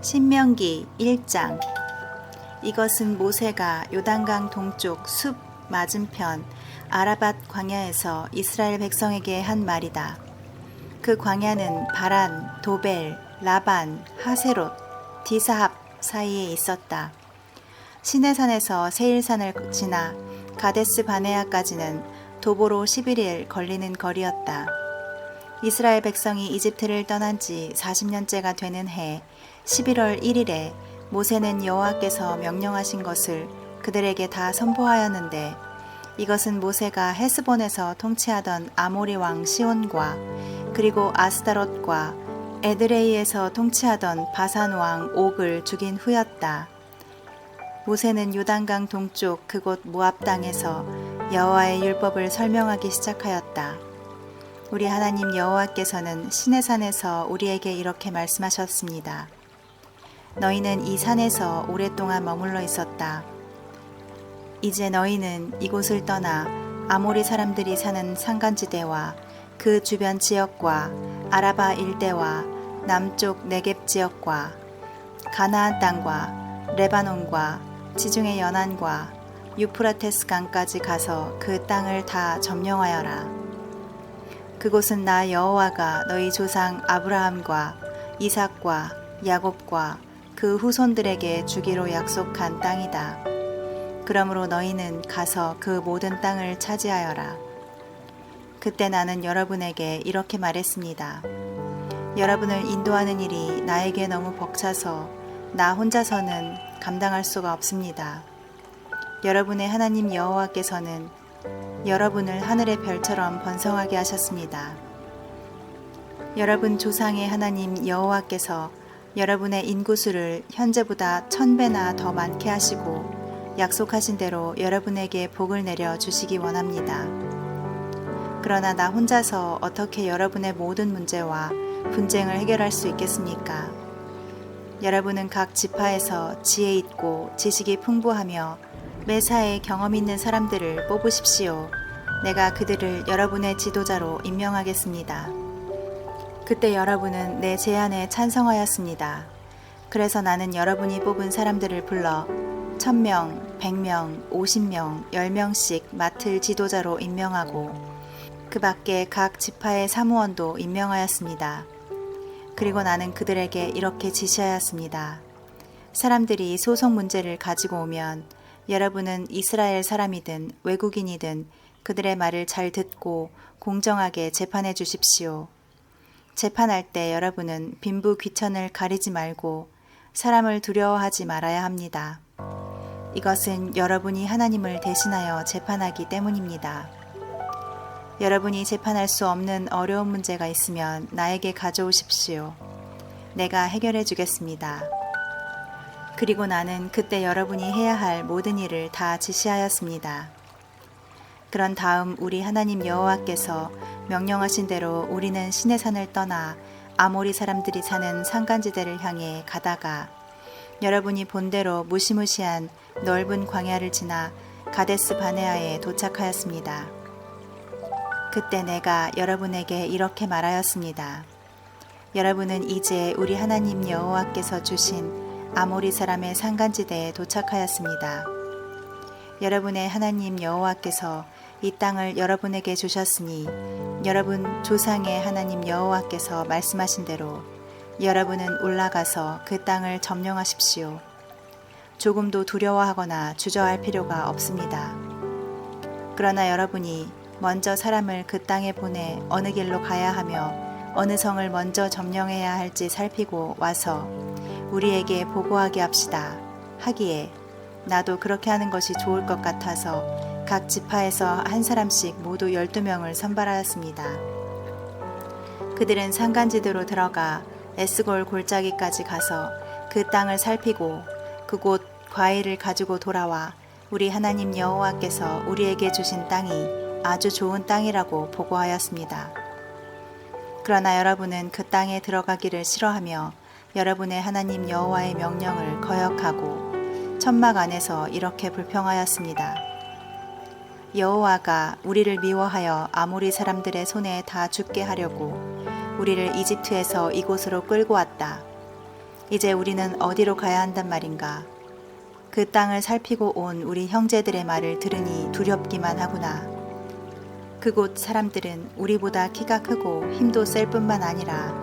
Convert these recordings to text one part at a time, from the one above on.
신명기 1장. 이것은 모세가 요단강 동쪽 숲 맞은편 아라밧 광야에서 이스라엘 백성에게 한 말이다. 그 광야는 바란, 도벨, 라반, 하세롯, 디사합 사이에 있었다. 시내산에서 세일산을 지나 가데스 바네아까지는 도보로 11일 걸리는 거리였다. 이스라엘 백성이 이집트를 떠난 지 40년째가 되는 해 11월 1일에 모세는 여호와께서 명령하신 것을 그들에게 다 선포하였는데, 이것은 모세가 헤스본에서 통치하던 아모리 왕 시온과 그리고 아스다롯과 에드레이에서 통치하던 바산 왕 옥을 죽인 후였다. 모세는 요단강 동쪽 그곳 모압 땅에서 여호와의 율법을 설명하기 시작하였다. 우리 하나님 여호와께서는 시내산에서 우리에게 이렇게 말씀하셨습니다. 너희는 이 산에서 오랫동안 머물러 있었다. 이제 너희는 이곳을 떠나 아모리 사람들이 사는 산간지대와 그 주변 지역과 아라바 일대와 남쪽 네겝 지역과 가나안 땅과 레바논과 지중해 연안과 유프라테스 강까지 가서 그 땅을 다 점령하여라. 그곳은 나 여호와가 너희 조상 아브라함과 이삭과 야곱과 그 후손들에게 주기로 약속한 땅이다. 그러므로 너희는 가서 그 모든 땅을 차지하여라. 그때 나는 여러분에게 이렇게 말했습니다. 여러분을 인도하는 일이 나에게 너무 벅차서 나 혼자서는 감당할 수가 없습니다. 여러분의 하나님 여호와께서는 여러분을 하늘의 별처럼 번성하게 하셨습니다. 여러분 조상의 하나님 여호와께서 여러분의 인구수를 현재보다 1000배나 더 많게 하시고 약속하신 대로 여러분에게 복을 내려 주시기 원합니다. 그러나 나 혼자서 어떻게 여러분의 모든 문제와 분쟁을 해결할 수 있겠습니까? 여러분은 각 지파에서 지혜 있고 지식이 풍부하며 매사에 경험 있는 사람들을 뽑으십시오. 내가 그들을 여러분의 지도자로 임명하겠습니다. 그때 여러분은 내 제안에 찬성하였습니다. 그래서 나는 여러분이 뽑은 사람들을 불러 1000명, 100명, 50명, 10명씩 맡을 지도자로 임명하고 그 밖에 각 지파의 사무원도 임명하였습니다. 그리고 나는 그들에게 이렇게 지시하였습니다. 사람들이 소송 문제를 가지고 오면 여러분은 이스라엘 사람이든 외국인이든 그들의 말을 잘 듣고 공정하게 재판해 주십시오. 재판할 때 여러분은 빈부 귀천을 가리지 말고 사람을 두려워하지 말아야 합니다. 이것은 여러분이 하나님을 대신하여 재판하기 때문입니다. 여러분이 재판할 수 없는 어려운 문제가 있으면 나에게 가져오십시오. 내가 해결해 주겠습니다. 그리고 나는 그때 여러분이 해야 할 모든 일을 다 지시하였습니다. 그런 다음 우리 하나님 여호와께서 명령하신 대로 우리는 시내산을 떠나 아모리 사람들이 사는 산간지대를 향해 가다가 여러분이 본대로 무시무시한 넓은 광야를 지나 가데스 바네아에 도착하였습니다. 그때 내가 여러분에게 이렇게 말하였습니다. 여러분은 이제 우리 하나님 여호와께서 주신 아모리 사람의 산간지대에 도착하였습니다. 여러분의 하나님 여호와께서 이 땅을 여러분에게 주셨으니 여러분 조상의 하나님 여호와께서 말씀하신 대로 여러분은 올라가서 그 땅을 점령하십시오. 조금도 두려워하거나 주저할 필요가 없습니다. 그러나 여러분이 먼저 사람을 그 땅에 보내 어느 길로 가야 하며 어느 성을 먼저 점령해야 할지 살피고 와서 우리에게 보고하게 합시다. 하기에 나도 그렇게 하는 것이 좋을 것 같아서 각 지파에서 한 사람씩 모두 12명을 선발하였습니다. 그들은 산간지대로 들어가 에스골 골짜기까지 가서 그 땅을 살피고 그곳 과일을 가지고 돌아와 우리 하나님 여호와께서 우리에게 주신 땅이 아주 좋은 땅이라고 보고하였습니다. 그러나 여러분은 그 땅에 들어가기를 싫어하며 여러분의 하나님 여호와의 명령을 거역하고 천막 안에서 이렇게 불평하였습니다. 여호와가 우리를 미워하여 아모리 사람들의 손에 다 죽게 하려고 우리를 이집트에서 이곳으로 끌고 왔다. 이제 우리는 어디로 가야 한단 말인가? 그 땅을 살피고 온 우리 형제들의 말을 들으니 두렵기만 하구나. 그곳 사람들은 우리보다 키가 크고 힘도 셀 뿐만 아니라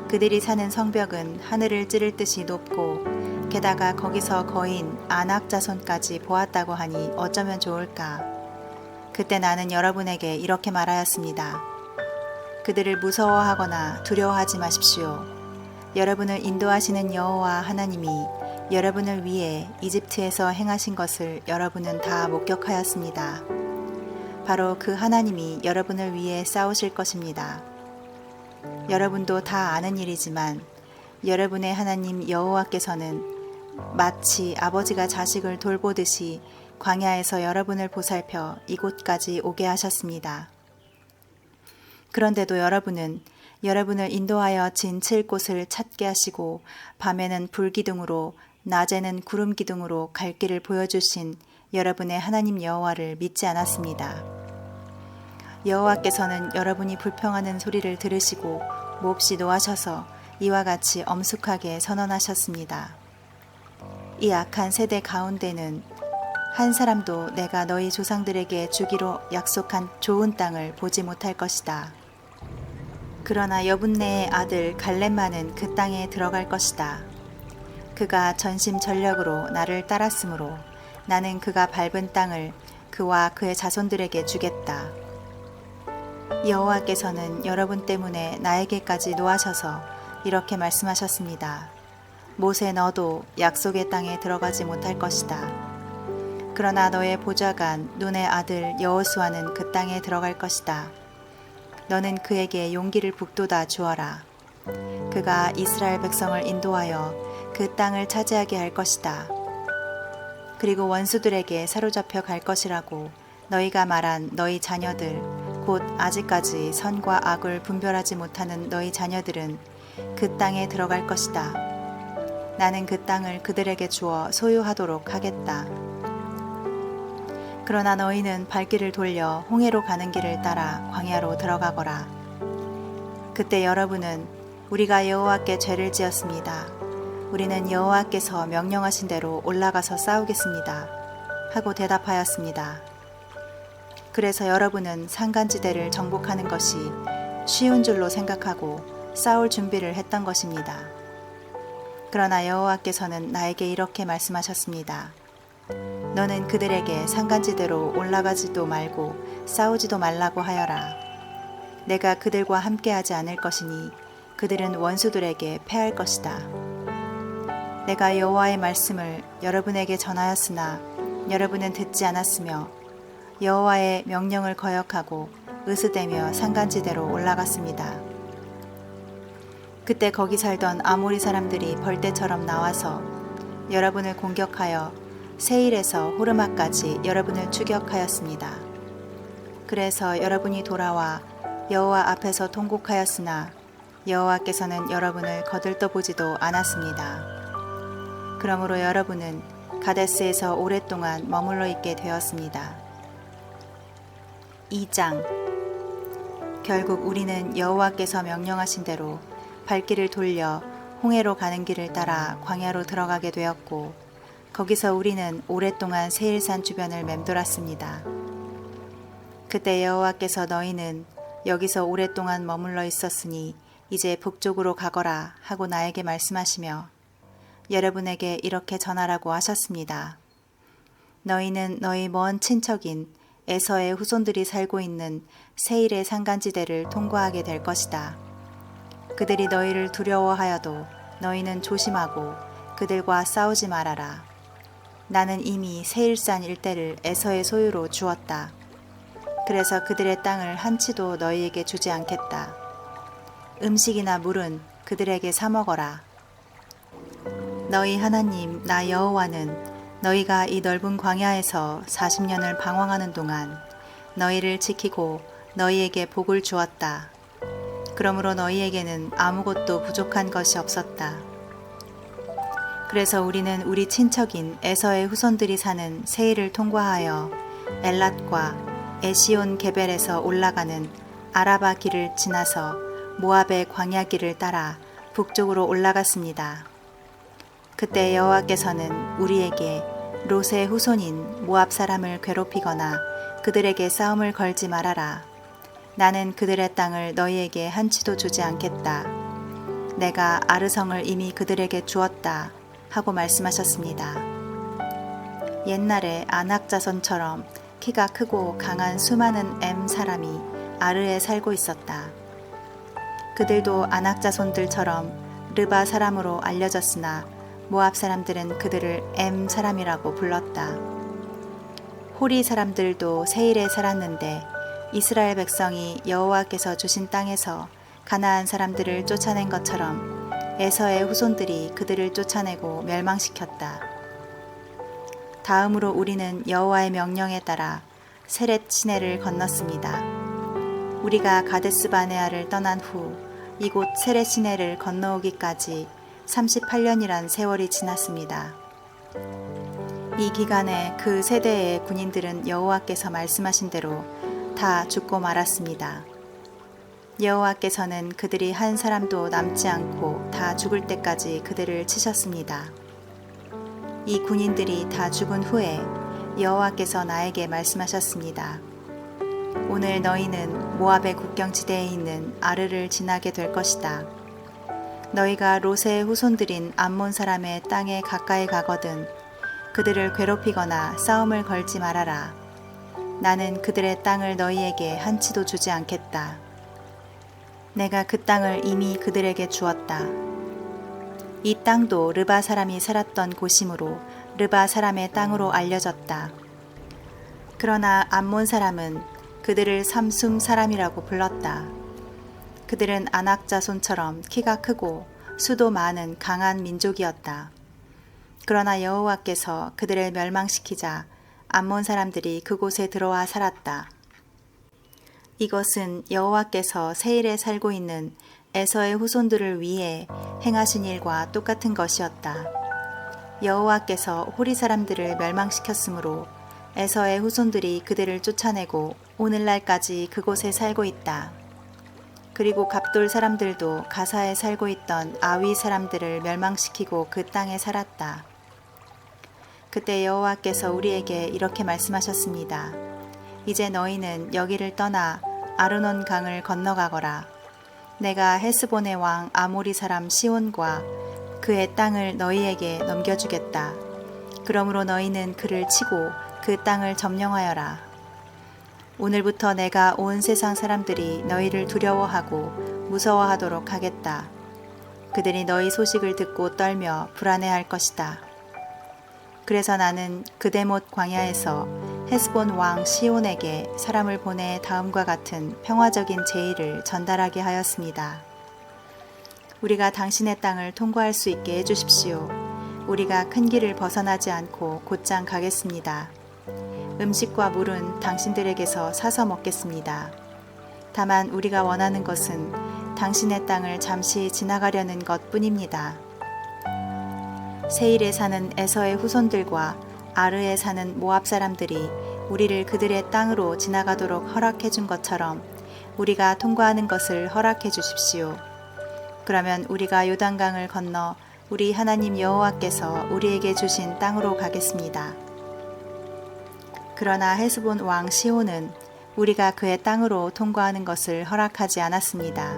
그들이 사는 성벽은 하늘을 찌를 듯이 높고 게다가 거기서 거인 아낙 자손까지 보았다고 하니 어쩌면 좋을까. 그때 나는 여러분에게 이렇게 말하였습니다. 그들을 무서워하거나 두려워하지 마십시오. 여러분을 인도하시는 여호와 하나님이 여러분을 위해 이집트에서 행하신 것을 여러분은 다 목격하였습니다. 바로 그 하나님이 여러분을 위해 싸우실 것입니다. 여러분도 다 아는 일이지만 여러분의 하나님 여호와께서는 마치 아버지가 자식을 돌보듯이 광야에서 여러분을 보살펴 이곳까지 오게 하셨습니다. 그런데도 여러분은 여러분을 인도하여 진 칠 곳을 찾게 하시고 밤에는 불기둥으로 낮에는 구름기둥으로 갈 길을 보여주신 여러분의 하나님 여호와를 믿지 않았습니다. 여호와께서는 여러분이 불평하는 소리를 들으시고 몹시 노하셔서 이와 같이 엄숙하게 선언하셨습니다. 이 악한 세대 가운데는 한 사람도 내가 너희 조상들에게 주기로 약속한 좋은 땅을 보지 못할 것이다. 그러나 여분네의 아들 갈렙만은 그 땅에 들어갈 것이다. 그가 전심전력으로 나를 따랐으므로 나는 그가 밟은 땅을 그와 그의 자손들에게 주겠다. 여호와께서는 여러분 때문에 나에게까지 노하셔서 이렇게 말씀하셨습니다. 모세 너도 약속의 땅에 들어가지 못할 것이다. 그러나 너의 보좌관 눈의 아들 여호수아는 그 땅에 들어갈 것이다. 너는 그에게 용기를 북돋아 주어라. 그가 이스라엘 백성을 인도하여 그 땅을 차지하게 할 것이다. 그리고 원수들에게 사로잡혀 갈 것이라고 너희가 말한 너희 자녀들 곧 아직까지 선과 악을 분별하지 못하는 너희 자녀들은 그 땅에 들어갈 것이다. 나는 그 땅을 그들에게 주어 소유하도록 하겠다. 그러나 너희는 발길을 돌려 홍해로 가는 길을 따라 광야로 들어가거라. 그때 여러분은 우리가 여호와께 죄를 지었습니다. 우리는 여호와께서 명령하신 대로 올라가서 싸우겠습니다. 하고 대답하였습니다. 그래서 여러분은 산간지대를 정복하는 것이 쉬운 줄로 생각하고 싸울 준비를 했던 것입니다. 그러나 여호와께서는 나에게 이렇게 말씀하셨습니다. 너는 그들에게 산간지대로 올라가지도 말고 싸우지도 말라고 하여라. 내가 그들과 함께하지 않을 것이니 그들은 원수들에게 패할 것이다. 내가 여호와의 말씀을 여러분에게 전하였으나 여러분은 듣지 않았으며 여호와의 명령을 거역하고 으스대며 산간지대로 올라갔습니다. 그때 거기 살던 아모리 사람들이 벌떼처럼 나와서 여러분을 공격하여 세일에서 호르마까지 여러분을 추격하였습니다. 그래서 여러분이 돌아와 여호와 앞에서 통곡하였으나 여호와께서는 여러분을 거들떠보지도 않았습니다. 그러므로 여러분은 가데스에서 오랫동안 머물러 있게 되었습니다. 2장. 결국 우리는 여호와께서 명령하신 대로 발길을 돌려 홍해로 가는 길을 따라 광야로 들어가게 되었고 거기서 우리는 오랫동안 세일산 주변을 맴돌았습니다. 그때 여호와께서 너희는 여기서 오랫동안 머물러 있었으니 이제 북쪽으로 가거라 하고 나에게 말씀하시며 여러분에게 이렇게 전하라고 하셨습니다. 너희는 너희 먼 친척인 에서의 후손들이 살고 있는 세일의 산간지대를 통과하게 될 것이다. 그들이 너희를 두려워하여도 너희는 조심하고 그들과 싸우지 말아라. 나는 이미 세일산 일대를 에서의 소유로 주었다. 그래서 그들의 땅을 한치도 너희에게 주지 않겠다. 음식이나 물은 그들에게 사 먹어라. 너희 하나님 나 여호와는 너희가 이 넓은 광야에서 40년을 방황하는 동안 너희를 지키고 너희에게 복을 주었다. 그러므로 너희에게는 아무것도 부족한 것이 없었다. 그래서 우리는 우리 친척인 에서의 후손들이 사는 세일을 통과하여 엘랏과 에시온 게벨에서 올라가는 아라바 길을 지나서 모압의 광야 길을 따라 북쪽으로 올라갔습니다. 그때 여호와께서는 우리에게 롯의 후손인 모압 사람을 괴롭히거나 그들에게 싸움을 걸지 말아라. 나는 그들의 땅을 너희에게 한치도 주지 않겠다. 내가 아르성을 이미 그들에게 주었다. 하고 말씀하셨습니다. 옛날에 아낙 자손처럼 키가 크고 강한 수많은 사람이 아르에 살고 있었다. 그들도 아낙 자손들처럼 르바 사람으로 알려졌으나 모압 사람들은 그들을 사람이라고 불렀다. 호리 사람들도 세일에 살았는데 이스라엘 백성이 여호와께서 주신 땅에서 가나안 사람들을 쫓아낸 것처럼 에서의 후손들이 그들을 쫓아내고 멸망시켰다. 다음으로 우리는 여호와의 명령에 따라 세렛 시내를 건넜습니다. 우리가 가데스 바네아를 떠난 후 이곳 세렛 시내를 건너오기까지 38년이란 세월이 지났습니다. 이 기간에 그 세대의 군인들은 여호와께서 말씀하신 대로 다 죽고 말았습니다. 여호와께서는 그들이 한 사람도 남지 않고 다 죽을 때까지 그들을 치셨습니다. 이 군인들이 다 죽은 후에 여호와께서 나에게 말씀하셨습니다. 오늘 너희는 모압의 국경지대에 있는 아르를 지나게 될 것이다. 너희가 롯의 후손들인 암몬 사람의 땅에 가까이 가거든 그들을 괴롭히거나 싸움을 걸지 말아라. 나는 그들의 땅을 너희에게 한치도 주지 않겠다. 내가 그 땅을 이미 그들에게 주었다. 이 땅도 르바 사람이 살았던 곳이므로 르바 사람의 땅으로 알려졌다. 그러나 암몬 사람은 그들을 삼숨 사람이라고 불렀다. 그들은 아낙 자손처럼 키가 크고 수도 많은 강한 민족이었다. 그러나 여호와께서 그들을 멸망시키자 암몬 사람들이 그곳에 들어와 살았다. 이것은 여호와께서 세일에 살고 있는 에서의 후손들을 위해 행하신 일과 똑같은 것이었다. 여호와께서 호리 사람들을 멸망시켰으므로 에서의 후손들이 그들을 쫓아내고 오늘날까지 그곳에 살고 있다. 그리고 갑돌 사람들도 가사에 살고 있던 아위 사람들을 멸망시키고 그 땅에 살았다. 그때 여호와께서 우리에게 이렇게 말씀하셨습니다. 이제 너희는 여기를 떠나 아르논 강을 건너가거라. 내가 헤스본의 왕 아모리 사람 시온과 그의 땅을 너희에게 넘겨주겠다. 그러므로 너희는 그를 치고 그 땅을 점령하여라. 오늘부터 내가 온 세상 사람들이 너희를 두려워하고 무서워하도록 하겠다. 그들이 너희 소식을 듣고 떨며 불안해할 것이다. 그래서 나는 그데못 광야에서 헤스본 왕 시온에게 사람을 보내 다음과 같은 평화적인 제의를 전달하게 하였습니다. 우리가 당신의 땅을 통과할 수 있게 해주십시오. 우리가 큰 길을 벗어나지 않고 곧장 가겠습니다. 음식과 물은 당신들에게서 사서 먹겠습니다. 다만 우리가 원하는 것은 당신의 땅을 잠시 지나가려는 것뿐입니다. 세일에 사는 에서의 후손들과 아르에 사는 모압 사람들이 우리를 그들의 땅으로 지나가도록 허락해 준 것처럼 우리가 통과하는 것을 허락해 주십시오. 그러면 우리가 요단강을 건너 우리 하나님 여호와께서 우리에게 주신 땅으로 가겠습니다. 그러나 헤스본 왕 시온은 우리가 그의 땅으로 통과하는 것을 허락하지 않았습니다.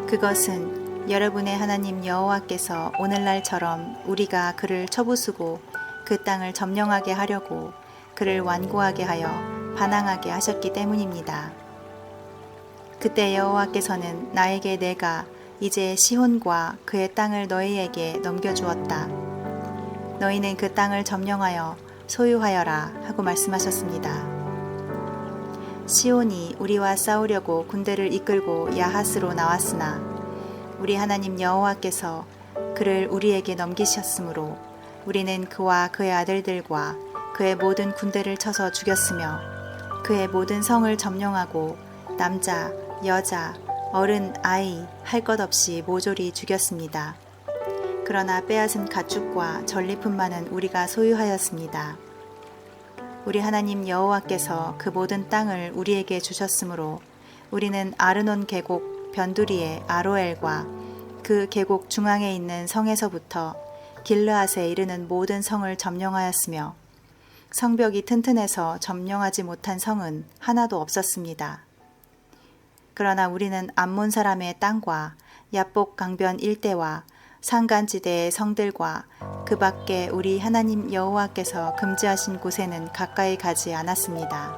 그것은 여러분의 하나님 여호와께서 오늘날처럼 우리가 그를 쳐부수고 그 땅을 점령하게 하려고 그를 완고하게 하여 반항하게 하셨기 때문입니다. 그때 여호와께서는 나에게 내가 이제 시온과 그의 땅을 너희에게 넘겨주었다. 너희는 그 땅을 점령하여 소유하여라 하고 말씀하셨습니다. 시온이 우리와 싸우려고 군대를 이끌고 야하스로 나왔으나 우리 하나님 여호와께서 그를 우리에게 넘기셨으므로 우리는 그와 그의 아들들과 그의 모든 군대를 쳐서 죽였으며 그의 모든 성을 점령하고 남자, 여자, 어른, 아이 할 것 없이 모조리 죽였습니다. 그러나 빼앗은 가축과 전리품만은 우리가 소유하였습니다. 우리 하나님 여호와께서 그 모든 땅을 우리에게 주셨으므로 우리는 아르논 계곡 변두리의 아로엘과 그 계곡 중앙에 있는 성에서부터 길르앗에 이르는 모든 성을 점령하였으며 성벽이 튼튼해서 점령하지 못한 성은 하나도 없었습니다. 그러나 우리는 암몬 사람의 땅과 야복 강변 일대와 산간지대의 성들과 그 밖에 우리 하나님 여호와께서 금지하신 곳에는 가까이 가지 않았습니다.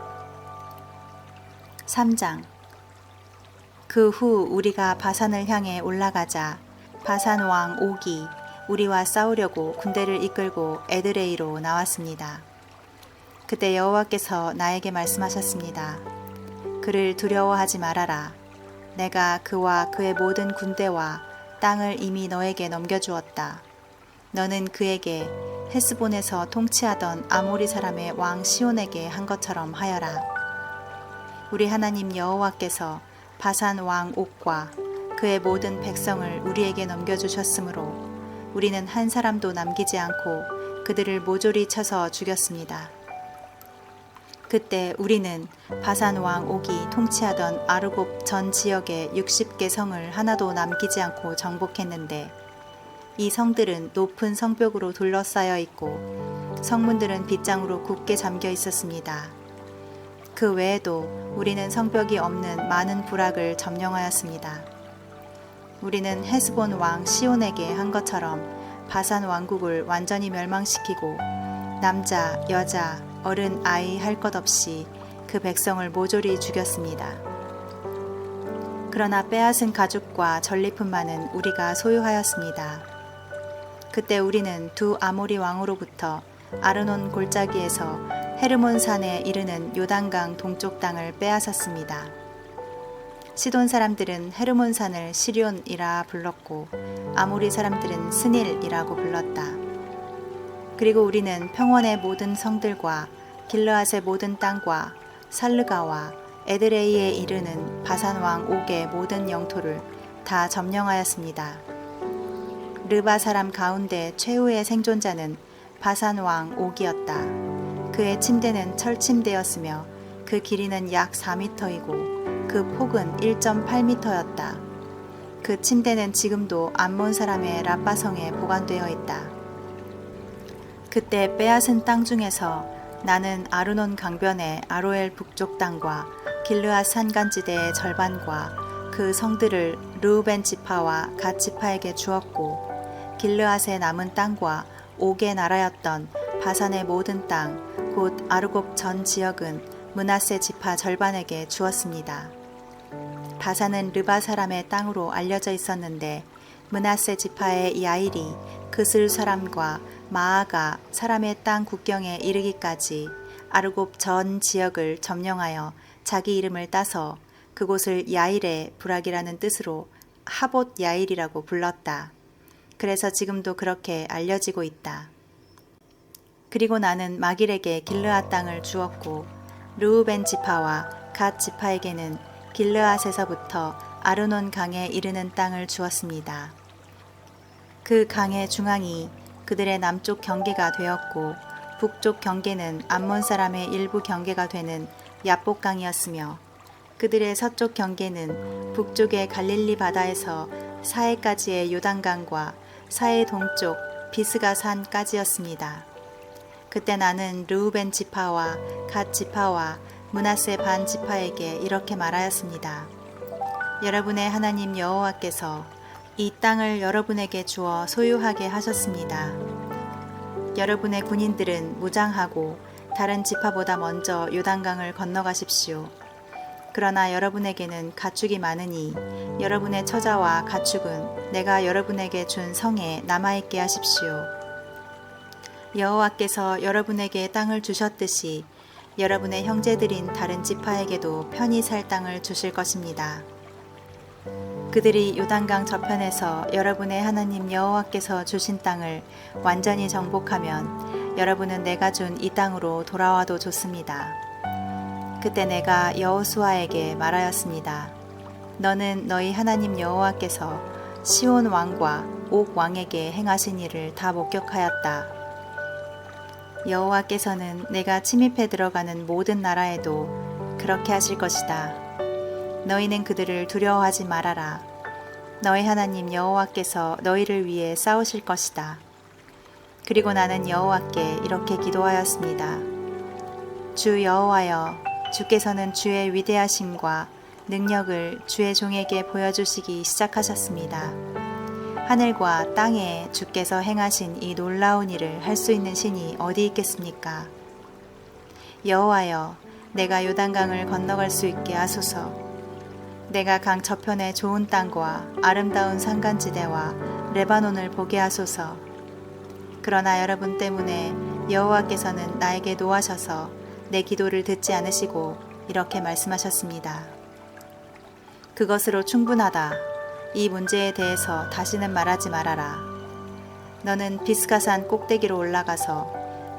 3장. 그 후 우리가 바산을 향해 올라가자 바산 왕 옥이 우리와 싸우려고 군대를 이끌고 에드레이로 나왔습니다. 그때 여호와께서 나에게 말씀하셨습니다. 그를 두려워하지 말아라. 내가 그와 그의 모든 군대와 땅을 이미 너에게 넘겨주었다. 너는 그에게 헤스본에서 통치하던 아모리 사람의 왕 시온에게 한 것처럼 하여라. 우리 하나님 여호와께서 바산 왕 옥과 그의 모든 백성을 우리에게 넘겨주셨으므로 우리는 한 사람도 남기지 않고 그들을 모조리 쳐서 죽였습니다. 그때 우리는 바산 왕 옥이 통치하던 아르곱 전 지역의 60개 성을 하나도 남기지 않고 정복했는데 이 성들은 높은 성벽으로 둘러싸여 있고 성문들은 빗장으로 굳게 잠겨 있었습니다. 그 외에도 우리는 성벽이 없는 많은 부락을 점령하였습니다. 우리는 헤스본 왕 시온에게 한 것처럼 바산 왕국을 완전히 멸망시키고 남자, 여자, 어른, 아이 할 것 없이 그 백성을 모조리 죽였습니다. 그러나 빼앗은 가죽과 전리품만은 우리가 소유하였습니다. 그때 우리는 두 아모리 왕으로부터 아르논 골짜기에서 헤르몬 산에 이르는 요단강 동쪽 땅을 빼앗았습니다. 시돈 사람들은 헤르몬 산을 시리온이라 불렀고 아모리 사람들은 스닐이라고 불렀다. 그리고 우리는 평원의 모든 성들과 길르앗의 모든 땅과 살르가와 에드레이에 이르는 바산 왕 옥의 모든 영토를 다 점령하였습니다. 르바 사람 가운데 최후의 생존자는 바산 왕 옥이었다. 그의 침대는 철침대였으며 그 길이는 약 4미터이고 그 폭은 1.8미터였다. 그 침대는 지금도 암몬 사람의 라빠성에 보관되어 있다. 그때 빼앗은 땅 중에서 나는 아르논 강변의 아로엘 북쪽 땅과 길르앗 산간지대의 절반과 그 성들을 르우벤 지파와 갓 지파에게 주었고 길르앗의 남은 땅과 옥의 나라였던 바산의 모든 땅 곧 아르곱 전 지역은 므낫세 지파 절반에게 주었습니다. 바산은 르바 사람의 땅으로 알려져 있었는데 므낫세 지파의 야일이 그슬 사람과 마아가 사람의 땅 국경에 이르기까지 아르곱 전 지역을 점령하여 자기 이름을 따서 그곳을 야일의 부락이라는 뜻으로 하봇 야일이라고 불렀다. 그래서 지금도 그렇게 알려지고 있다. 그리고 나는 마길에게 길르앗 땅을 주었고 르우벤 지파와 갓 지파에게는 길르앗에서부터 아르논 강에 이르는 땅을 주었습니다. 그 강의 중앙이 그들의 남쪽 경계가 되었고 북쪽 경계는 암몬 사람의 일부 경계가 되는 야복강이었으며 그들의 서쪽 경계는 북쪽의 갈릴리 바다에서 사해까지의 요단강과 사해 동쪽 비스가산까지였습니다. 그때 나는 르우벤 지파와 갓 지파와 므낫세 반 지파에게 이렇게 말하였습니다. 여러분의 하나님 여호와께서 이 땅을 여러분에게 주어 소유하게 하셨습니다. 여러분의 군인들은 무장하고 다른 지파보다 먼저 요단강을 건너가십시오. 그러나 여러분에게는 가축이 많으니 여러분의 처자와 가축은 내가 여러분에게 준 성에 남아있게 하십시오. 여호와께서 여러분에게 땅을 주셨듯이 여러분의 형제들인 다른 지파에게도 편히 살 땅을 주실 것입니다. 그들이 요단강 저편에서 여러분의 하나님 여호와께서 주신 땅을 완전히 정복하면 여러분은 내가 준 이 땅으로 돌아와도 좋습니다. 그때 내가 여호수아에게 말하였습니다. 너는 너희 하나님 여호와께서 시온 왕과 옥 왕에게 행하신 일을 다 목격하였다. 여호와께서는 내가 침입해 들어가는 모든 나라에도 그렇게 하실 것이다. 너희는 그들을 두려워하지 말아라. 너희 하나님 여호와께서 너희를 위해 싸우실 것이다. 그리고 나는 여호와께 이렇게 기도하였습니다. 주 여호와여, 주께서는 주의 위대하심과 능력을 주의 종에게 보여주시기 시작하셨습니다. 하늘과 땅에 주께서 행하신 이 놀라운 일을 할 수 있는 신이 어디 있겠습니까? 여호와여, 내가 요단강을 건너갈 수 있게 하소서. 내가 강 저편의 좋은 땅과 아름다운 산간지대와 레바논을 보게 하소서. 그러나 여러분 때문에 여호와께서는 나에게 노하셔서 내 기도를 듣지 않으시고 이렇게 말씀하셨습니다. 그것으로 충분하다. 이 문제에 대해서 다시는 말하지 말아라. 너는 비스가산 꼭대기로 올라가서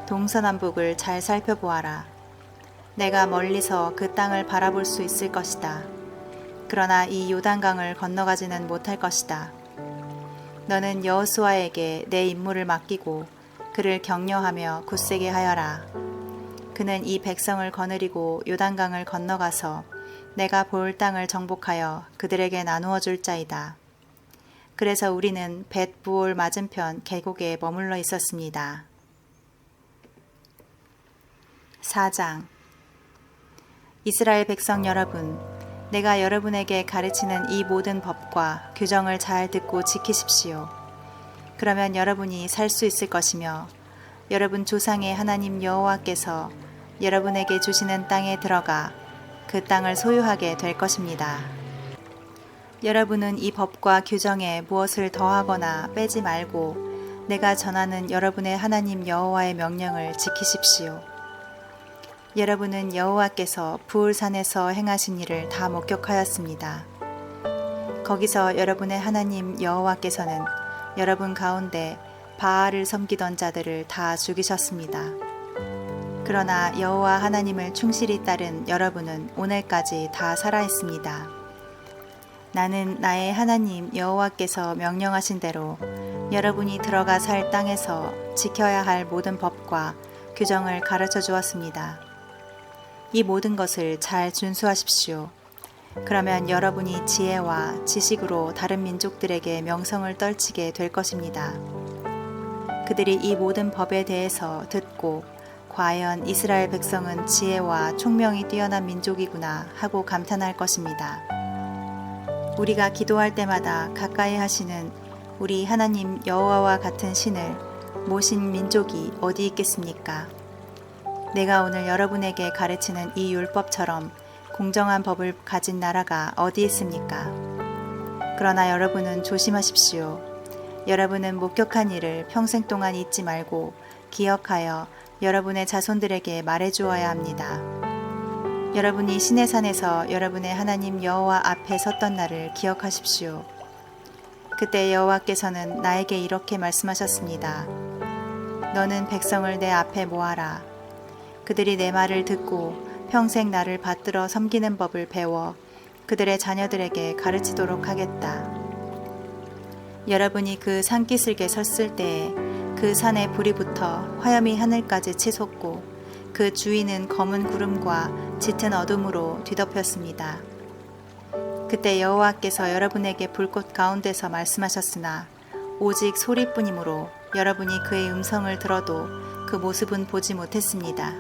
동서남북을 잘 살펴보아라. 내가 멀리서 그 땅을 바라볼 수 있을 것이다. 그러나 이 요단강을 건너가지는 못할 것이다. 너는 여호수아에게 내 임무를 맡기고 그를 격려하며 굳세게 하여라. 그는 이 백성을 거느리고 요단강을 건너가서 내가 볼 땅을 정복하여 그들에게 나누어 줄 자이다. 그래서 우리는 벳부올 맞은편 계곡에 머물러 있었습니다. 4장. 이스라엘 백성 여러분, 내가 여러분에게 가르치는 이 모든 법과 규정을 잘 듣고 지키십시오. 그러면 여러분이 살 수 있을 것이며 여러분 조상의 하나님 여호와께서 여러분에게 주시는 땅에 들어가 그 땅을 소유하게 될 것입니다. 여러분은 이 법과 규정에 무엇을 더하거나 빼지 말고 내가 전하는 여러분의 하나님 여호와의 명령을 지키십시오. 여러분은 여호와께서 부울산에서 행하신 일을 다 목격하였습니다. 거기서 여러분의 하나님 여호와께서는 여러분 가운데 바알을 섬기던 자들을 다 죽이셨습니다. 그러나 여호와 하나님을 충실히 따른 여러분은 오늘까지 다 살아있습니다. 나는 나의 하나님 여호와께서 명령하신 대로 여러분이 들어가 살 땅에서 지켜야 할 모든 법과 규정을 가르쳐 주었습니다. 이 모든 것을 잘 준수하십시오. 그러면 여러분이 지혜와 지식으로 다른 민족들에게 명성을 떨치게 될 것입니다. 그들이 이 모든 법에 대해서 듣고 과연 이스라엘 백성은 지혜와 총명이 뛰어난 민족이구나 하고 감탄할 것입니다. 우리가 기도할 때마다 가까이 하시는 우리 하나님 여호와와 같은 신을 모신 민족이 어디 있겠습니까? 내가 오늘 여러분에게 가르치는 이 율법처럼 공정한 법을 가진 나라가 어디 있습니까? 그러나 여러분은 조심하십시오. 여러분은 목격한 일을 평생 동안 잊지 말고 기억하여 여러분의 자손들에게 말해주어야 합니다. 여러분이 시내산에서 여러분의 하나님 여호와 앞에 섰던 날을 기억하십시오. 그때 여호와께서는 나에게 이렇게 말씀하셨습니다. 너는 백성을 내 앞에 모아라. 그들이 내 말을 듣고 평생 나를 받들어 섬기는 법을 배워 그들의 자녀들에게 가르치도록 하겠다. 여러분이 그 산기슭에 섰을 때에 그 산에 불이 붙어 화염이 하늘까지 치솟고 그 주위는 검은 구름과 짙은 어둠으로 뒤덮였습니다. 그때 여호와께서 여러분에게 불꽃 가운데서 말씀하셨으나 오직 소리뿐이므로 여러분이 그의 음성을 들어도 그 모습은 보지 못했습니다.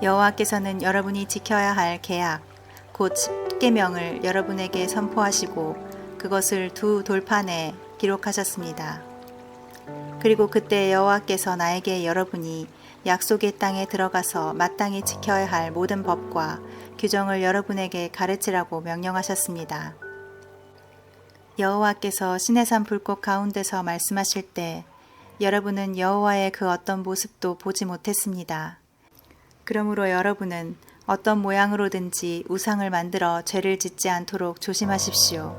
여호와께서는 여러분이 지켜야 할 계약, 곧 십계명을 여러분에게 선포하시고 그것을 두 돌판에 기록하셨습니다. 그리고 그때 여호와께서 나에게 여러분이 약속의 땅에 들어가서 마땅히 지켜야 할 모든 법과 규정을 여러분에게 가르치라고 명령하셨습니다. 여호와께서 시내산 불꽃 가운데서 말씀하실 때 여러분은 여호와의 그 어떤 모습도 보지 못했습니다. 그러므로 여러분은 어떤 모양으로든지 우상을 만들어 죄를 짓지 않도록 조심하십시오.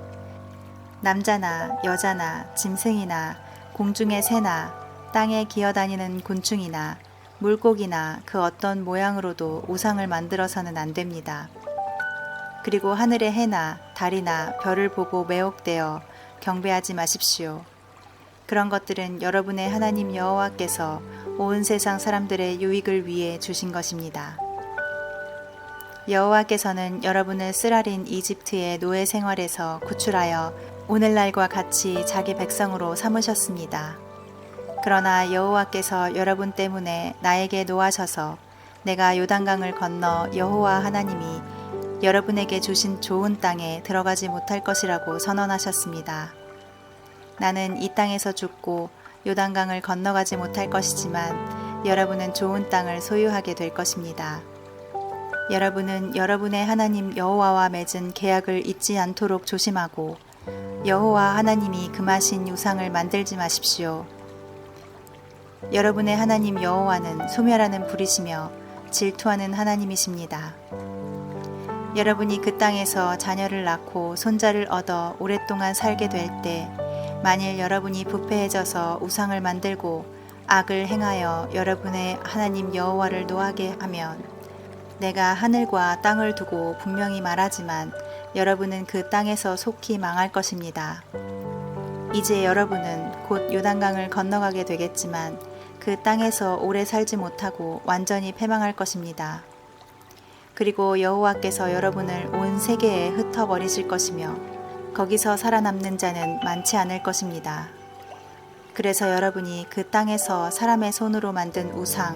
남자나 여자나 짐승이나 공중의 새나 땅에 기어다니는 곤충이나 물고기나 그 어떤 모양으로도 우상을 만들어서는 안 됩니다. 그리고 하늘의 해나 달이나 별을 보고 매혹되어 경배하지 마십시오. 그런 것들은 여러분의 하나님 여호와께서 온 세상 사람들의 유익을 위해 주신 것입니다. 여호와께서는 여러분을 쓰라린 이집트의 노예 생활에서 구출하여 오늘날과 같이 자기 백성으로 삼으셨습니다. 그러나 여호와께서 여러분 때문에 나에게 노하셔서 내가 요단강을 건너 여호와 하나님이 여러분에게 주신 좋은 땅에 들어가지 못할 것이라고 선언하셨습니다. 나는 이 땅에서 죽고 요단강을 건너가지 못할 것이지만 여러분은 좋은 땅을 소유하게 될 것입니다. 여러분은 여러분의 하나님 여호와와 맺은 계약을 잊지 않도록 조심하고 여호와 하나님이 금하신 우상을 만들지 마십시오. 여러분의 하나님 여호와는 소멸하는 불이시며 질투하는 하나님이십니다. 여러분이 그 땅에서 자녀를 낳고 손자를 얻어 오랫동안 살게 될 때 만일 여러분이 부패해져서 우상을 만들고 악을 행하여 여러분의 하나님 여호와를 노하게 하면 내가 하늘과 땅을 두고 분명히 말하지만 여러분은 그 땅에서 속히 망할 것입니다. 이제 여러분은 곧 요단강을 건너가게 되겠지만 그 땅에서 오래 살지 못하고 완전히 패망할 것입니다. 그리고 여호와께서 여러분을 온 세계에 흩어버리실 것이며 거기서 살아남는 자는 많지 않을 것입니다. 그래서 여러분이 그 땅에서 사람의 손으로 만든 우상,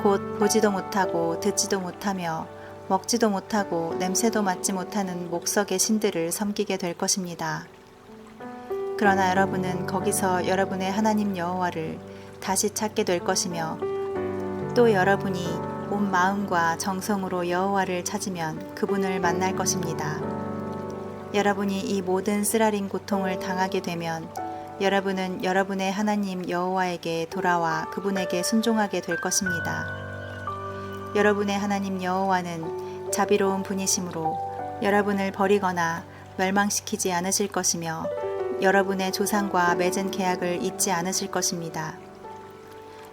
곧 보지도 못하고 듣지도 못하며 먹지도 못하고 냄새도 맡지 못하는 목석의 신들을 섬기게 될 것입니다. 그러나 여러분은 거기서 여러분의 하나님 여호와를 다시 찾게 될 것이며 또 여러분이 온 마음과 정성으로 여호와를 찾으면 그분을 만날 것입니다. 여러분이 이 모든 쓰라린 고통을 당하게 되면 여러분은 여러분의 하나님 여호와에게 돌아와 그분에게 순종하게 될 것입니다. 여러분의 하나님 여호와는 자비로운 분이시므로 여러분을 버리거나 멸망시키지 않으실 것이며 여러분의 조상과 맺은 계약을 잊지 않으실 것입니다.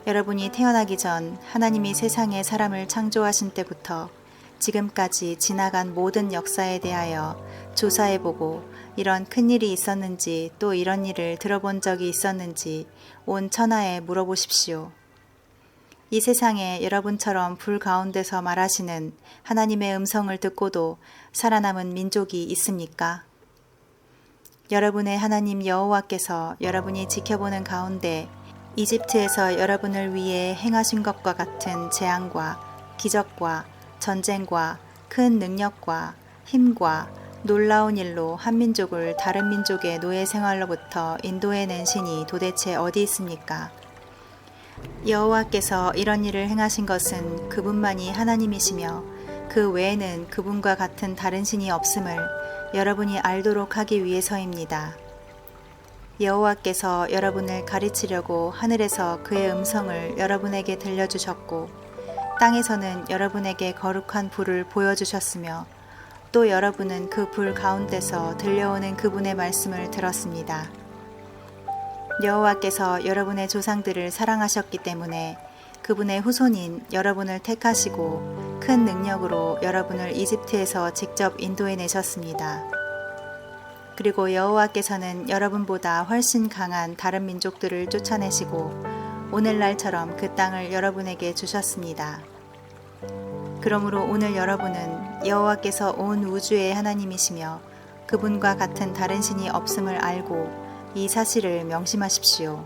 여러분이 태어나기 전 하나님이 세상에 사람을 창조하신 때부터 지금까지 지나간 모든 역사에 대하여 조사해보고 이런 큰일이 있었는지 또 이런 일을 들어본 적이 있었는지 온 천하에 물어보십시오. 이 세상에 여러분처럼 불 가운데서 말하시는 하나님의 음성을 듣고도 살아남은 민족이 있습니까? 여러분의 하나님 여호와께서 여러분이 지켜보는 가운데 이집트에서 여러분을 위해 행하신 것과 같은 재앙과 기적과 전쟁과 큰 능력과 힘과 놀라운 일로 한 민족을 다른 민족의 노예 생활로부터 인도해낸 신이 도대체 어디 있습니까? 여호와께서 이런 일을 행하신 것은 그분만이 하나님이시며 그 외에는 그분과 같은 다른 신이 없음을 여러분이 알도록 하기 위해서입니다. 여호와께서 여러분을 가르치려고 하늘에서 그의 음성을 여러분에게 들려주셨고 땅에서는 여러분에게 거룩한 불을 보여주셨으며 또 여러분은 그 불 가운데서 들려오는 그분의 말씀을 들었습니다. 여호와께서 여러분의 조상들을 사랑하셨기 때문에 그분의 후손인 여러분을 택하시고 큰 능력으로 여러분을 이집트에서 직접 인도해내셨습니다. 그리고 여호와께서는 여러분보다 훨씬 강한 다른 민족들을 쫓아내시고 오늘날처럼 그 땅을 여러분에게 주셨습니다. 그러므로 오늘 여러분은 여호와께서 온 우주의 하나님이시며 그분과 같은 다른 신이 없음을 알고 이 사실을 명심하십시오.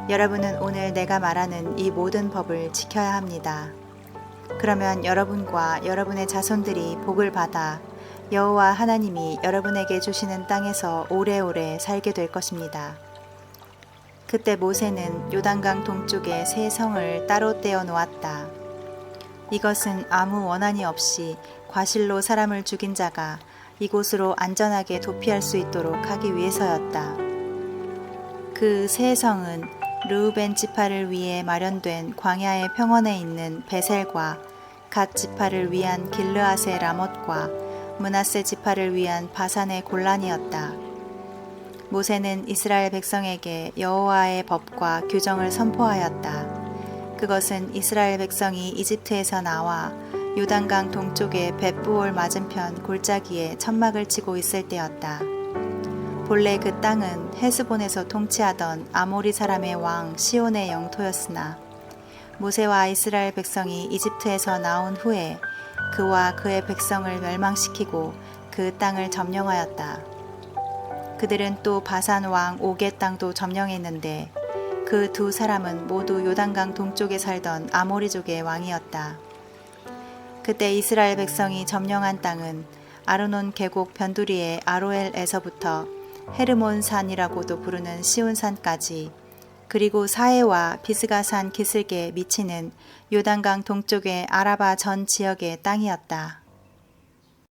여러분은 오늘 내가 말하는 이 모든 법을 지켜야 합니다. 그러면 여러분과 여러분의 자손들이 복을 받아 여호와 하나님이 여러분에게 주시는 땅에서 오래오래 살게 될 것입니다. 그때 모세는 요단강 동쪽에 세 성을 따로 떼어 놓았다. 이것은 아무 원한이 없이 과실로 사람을 죽인 자가 이곳으로 안전하게 도피할 수 있도록 하기 위해서였다. 그 세 성은 르우벤 지파를 위해 마련된 광야의 평원에 있는 베셀과 갓 지파를 위한 길르앗의 라못과 므낫세 지파를 위한 바산의 골란이었다. 모세는 이스라엘 백성에게 여호와의 법과 규정을 선포하였다. 그것은 이스라엘 백성이 이집트에서 나와 요단강 동쪽의 벳부올 맞은편 골짜기에 천막을 치고 있을 때였다. 본래 그 땅은 헤스본에서 통치하던 아모리 사람의 왕 시온의 영토였으나 모세와 이스라엘 백성이 이집트에서 나온 후에 그와 그의 백성을 멸망시키고 그 땅을 점령하였다. 그들은 또 바산 왕 옥의 땅도 점령했는데 그 두 사람은 모두 요단강 동쪽에 살던 아모리족의 왕이었다. 그때 이스라엘 백성이 점령한 땅은 아르논 계곡 변두리의 아로엘에서부터 헤르몬 산이라고도 부르는 시온산까지, 그리고 사해와 비스가산 기슭에 미치는 요단강 동쪽의 아라바 전 지역의 땅이었다.